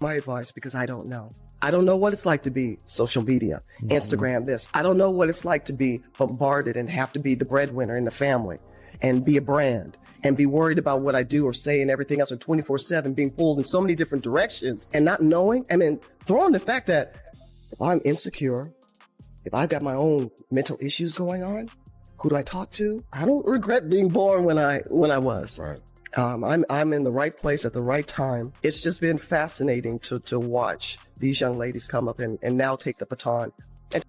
My advice, because I don't know. I don't know what it's like to be social media, Instagram this. I don't know what it's like to be bombarded and have to be the breadwinner in the family and be a brand and be worried about what I do or say and everything else, or 24/7 being pulled in so many different directions and not knowing. I mean, throw in the fact that if I'm insecure, if I've got my own mental issues going on, who do I talk to? I don't regret being born when I was. Right. I'm in the right place at the right time. It's just been fascinating to watch these young ladies come up and now take the baton.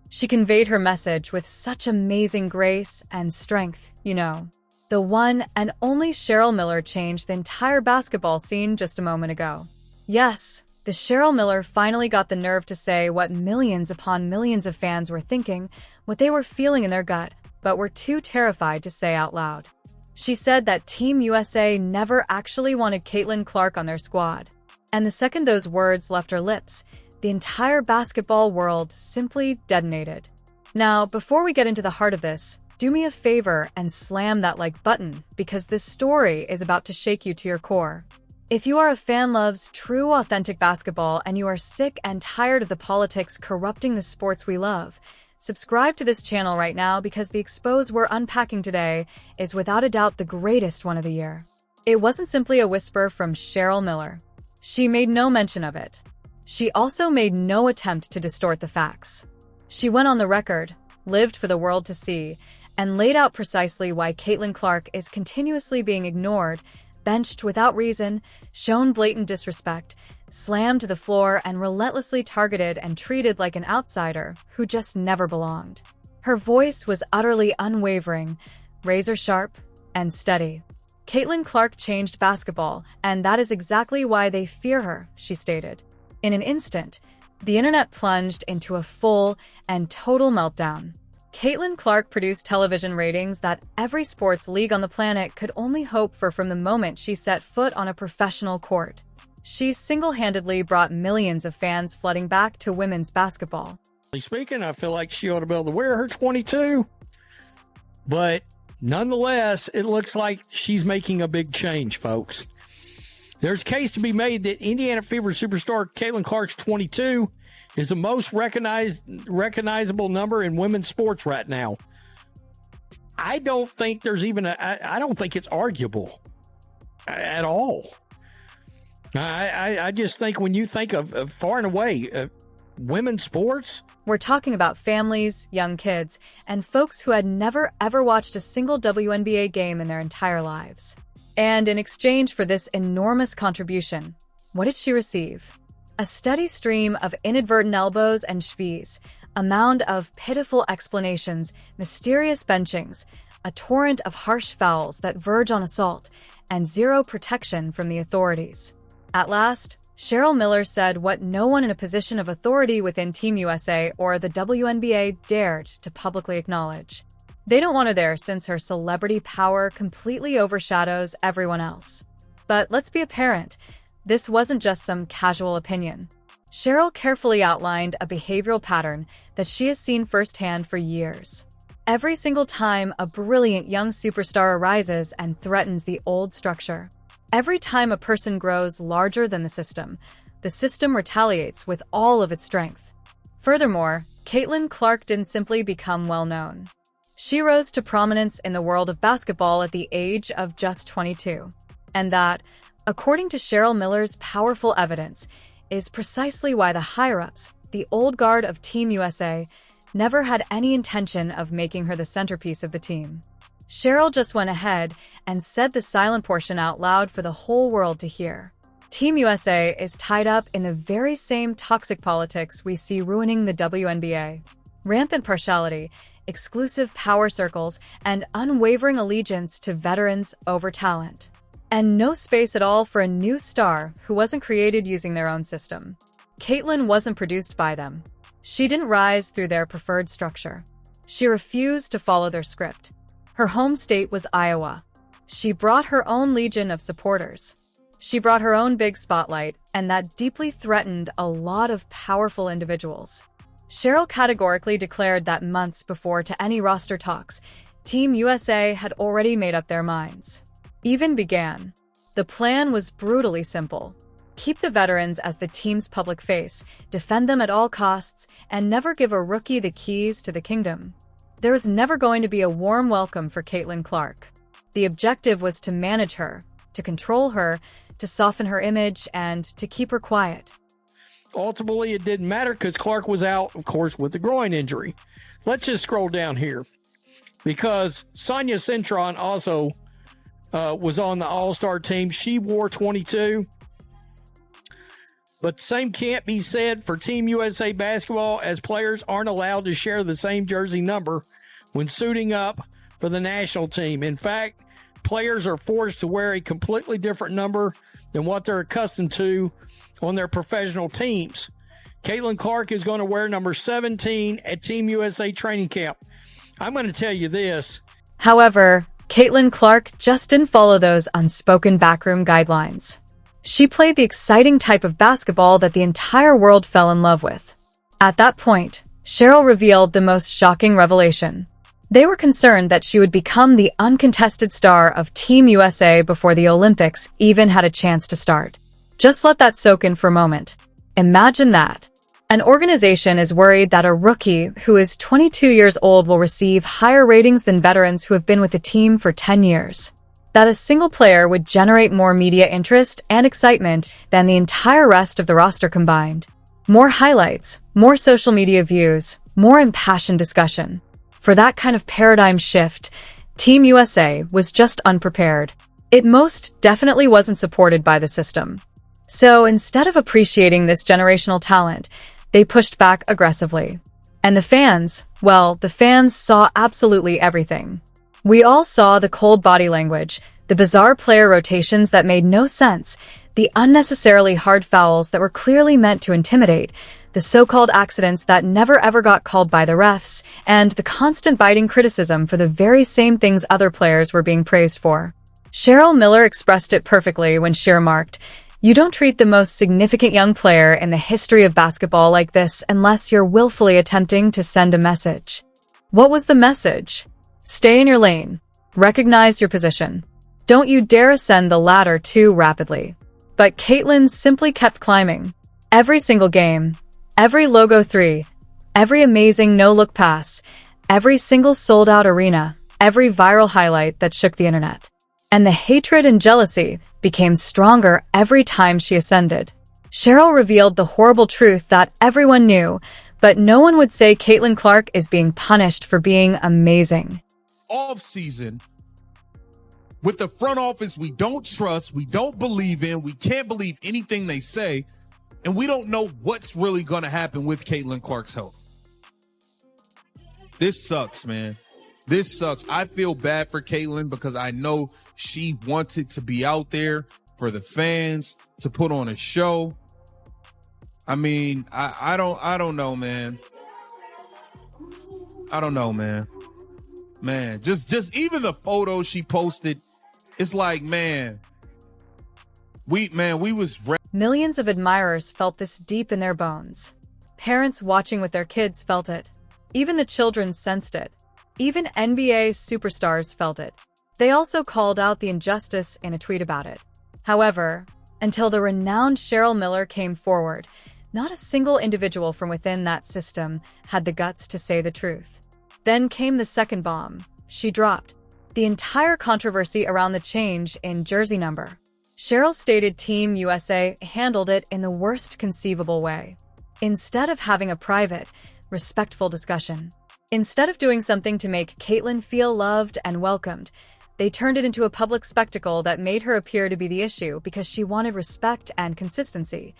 She conveyed her message with such amazing grace and strength, you know. The one and only Cheryl Miller changed the entire basketball scene just a moment ago. Yes, the Cheryl Miller finally got the nerve to say what millions upon millions of fans were thinking, what they were feeling in their gut, but were too terrified to say out loud. She said that Team USA never actually wanted Caitlin Clark on their squad. And the second those words left her lips, the entire basketball world simply detonated. Now, before we get into the heart of this, do me a favor and slam that like button, because this story is about to shake you to your core. If you are a fan loves true, authentic basketball and you are sick and tired of the politics corrupting the sports we love, subscribe to this channel right now, because the expose we're unpacking today is without a doubt the greatest one of the year. It wasn't simply a whisper from Cheryl Miller. She made no mention of it. She also made no attempt to distort the facts. She went on the record, lived for the world to see, and laid out precisely why Caitlin Clark is continuously being ignored, benched without reason, shown blatant disrespect, slammed to the floor, and relentlessly targeted and treated like an outsider who just never belonged. Her voice was utterly unwavering, razor-sharp, and steady. Caitlin Clark changed basketball, and that is exactly why they fear her, she stated. In an instant, the internet plunged into a full and total meltdown. Caitlin Clark produced television ratings that every sports league on the planet could only hope for from the moment she set foot on a professional court. She single-handedly brought millions of fans flooding back to women's basketball. Speaking, I feel like she ought to be able to wear her 22. But nonetheless, it looks like she's making a big change, folks. There's a case to be made that Indiana Fever superstar Caitlin Clark's 22 is the most recognizable number in women's sports right now. I don't think there's even I don't think it's arguable at all. I just think when you think of far and away women's sports, we're talking about families, young kids, and folks who had never ever watched a single WNBA game in their entire lives. And in exchange for this enormous contribution, what did she receive? A steady stream of inadvertent elbows and schvies, a mound of pitiful explanations, mysterious benchings, a torrent of harsh fouls that verge on assault, and zero protection from the authorities. At last, Cheryl Miller said what no one in a position of authority within Team USA or the WNBA dared to publicly acknowledge. They don't want her there since her celebrity power completely overshadows everyone else. But let's be apparent, this wasn't just some casual opinion. Cheryl carefully outlined a behavioral pattern that she has seen firsthand for years. Every single time a brilliant young superstar arises and threatens the old structure, every time a person grows larger than the system retaliates with all of its strength. Furthermore, Caitlin Clark didn't simply become well-known. She rose to prominence in the world of basketball at the age of just 22. And that, according to Cheryl Miller's powerful evidence, is precisely why the higher-ups, the old guard of Team USA, never had any intention of making her the centerpiece of the team. Cheryl just went ahead and said the silent portion out loud for the whole world to hear. Team USA is tied up in the very same toxic politics we see ruining the WNBA. Rampant partiality, exclusive power circles, and unwavering allegiance to veterans over talent. And no space at all for a new star who wasn't created using their own system. Caitlin wasn't produced by them. She didn't rise through their preferred structure. She refused to follow their script. Her home state was Iowa. She brought her own legion of supporters. She brought her own big spotlight, and that deeply threatened a lot of powerful individuals. Cheryl categorically declared that months before to any roster talks, Team USA had already made up their minds. Even began. The plan was brutally simple. Keep the veterans as the team's public face, defend them at all costs, and never give a rookie the keys to the kingdom. There was never going to be a warm welcome for Caitlin Clark. The objective was to manage her, to control her, to soften her image, and to keep her quiet. Ultimately, it didn't matter because Clark was out, of course, with the groin injury. Let's just scroll down here because Sonia Cintron also was on the All-Star team. She wore 22. But the same can't be said for Team USA basketball, as players aren't allowed to share the same jersey number when suiting up for the national team. In fact, players are forced to wear a completely different number than what they're accustomed to on their professional teams. Caitlin Clark is going to wear number 17 at Team USA training camp. I'm going to tell you this. However, Caitlin Clark just didn't follow those unspoken backroom guidelines. She played the exciting type of basketball that the entire world fell in love with. At that point, Cheryl revealed the most shocking revelation. They were concerned that she would become the uncontested star of Team USA before the Olympics even had a chance to start. Just let that soak in for a moment. Imagine that. An organization is worried that a rookie who is 22 years old will receive higher ratings than veterans who have been with the team for 10 years. That a single player would generate more media interest and excitement than the entire rest of the roster combined. More highlights, more social media views, more impassioned discussion. For that kind of paradigm shift, Team USA was just unprepared. It most definitely wasn't supported by the system. So instead of appreciating this generational talent, they pushed back aggressively. And the fans, well, the fans saw absolutely everything. We all saw the cold body language, the bizarre player rotations that made no sense, the unnecessarily hard fouls that were clearly meant to intimidate, the so-called accidents that never ever got called by the refs, and the constant biting criticism for the very same things other players were being praised for. Cheryl Miller expressed it perfectly when she remarked, "You don't treat the most significant young player in the history of basketball like this unless you're willfully attempting to send a message." What was the message? Stay in your lane. Recognize your position. Don't you dare ascend the ladder too rapidly. But Caitlin simply kept climbing. Every single game, every logo 3, every amazing no-look pass, every single sold-out arena, every viral highlight that shook the internet. And the hatred and jealousy became stronger every time she ascended. Cheryl revealed the horrible truth that everyone knew, but no one would say Caitlin Clark is being punished for being amazing. Off season with the front office we don't trust, we don't believe in, we can't believe anything they say, and we don't know what's really going to happen with Caitlin Clark's health. This sucks, man. This sucks. I feel bad for Caitlin because I know she wanted to be out there for the fans, to put on a show. I mean, I don't know, man. I don't know, man. Man, just even the photo she posted, it's like, man, we was Millions of admirers felt this deep in their bones. Parents watching with their kids felt it. Even the children sensed it. Even NBA superstars felt it. They also called out the injustice in a tweet about it. However, until the renowned Cheryl Miller came forward, not a single individual from within that system had the guts to say the truth. Then came the second bomb. She dropped the entire controversy around the change in jersey number. Cheryl stated Team USA handled it in the worst conceivable way. Instead of having a private, respectful discussion, instead of doing something to make Caitlin feel loved and welcomed, they turned it into a public spectacle that made her appear to be the issue because she wanted respect and consistency,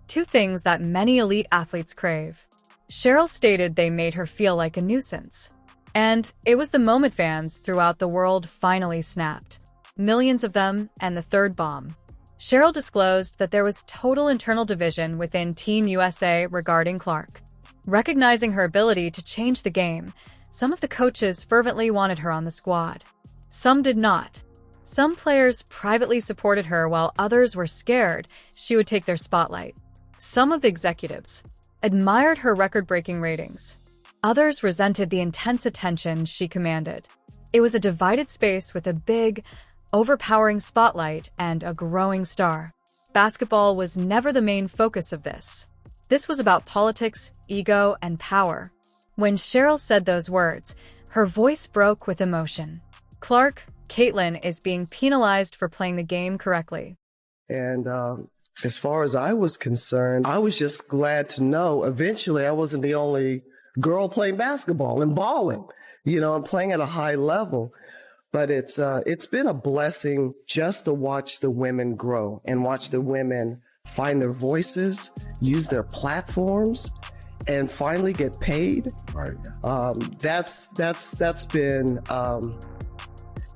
two things that many elite athletes crave. Cheryl stated they made her feel like a nuisance. And it was the moment fans throughout the world finally snapped. Millions of them, and the third bomb. Cheryl disclosed that there was total internal division within Team USA regarding Clark. Recognizing her ability to change the game, some of the coaches fervently wanted her on the squad. Some did not. Some players privately supported her while others were scared she would take their spotlight. Some of the executives admired her record-breaking ratings. Others resented the intense attention she commanded. It was a divided space with a big, overpowering spotlight and a growing star. basketball was never the main focus of this. This was about politics, ego, and power. When Cheryl said those words, her voice broke with emotion. Clark, Caitlin is being penalized for playing the game correctly. And as far as I was concerned, I was just glad to know eventually I wasn't the only girl playing basketball and balling, and playing at a high level. But it's been a blessing just to watch the women grow and watch the women find their voices, use their platforms, and finally get paid. Right. That's been,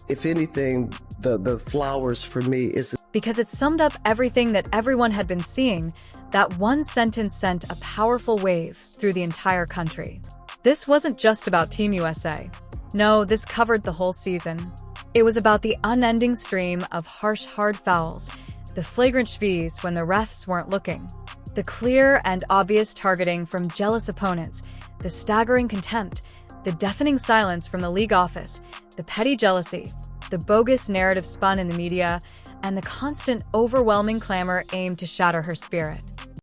if anything, the flowers for me is because it summed up everything that everyone had been seeing. That one sentence sent a powerful wave through the entire country. This wasn't just about Team USA. No, this covered the whole season. It was about the unending stream of harsh, hard fouls, the flagrant shvees when the refs weren't looking, the clear and obvious targeting from jealous opponents, the staggering contempt, the deafening silence from the league office, the petty jealousy, the bogus narrative spun in the media, and the constant, overwhelming clamor aimed to shatter her spirit.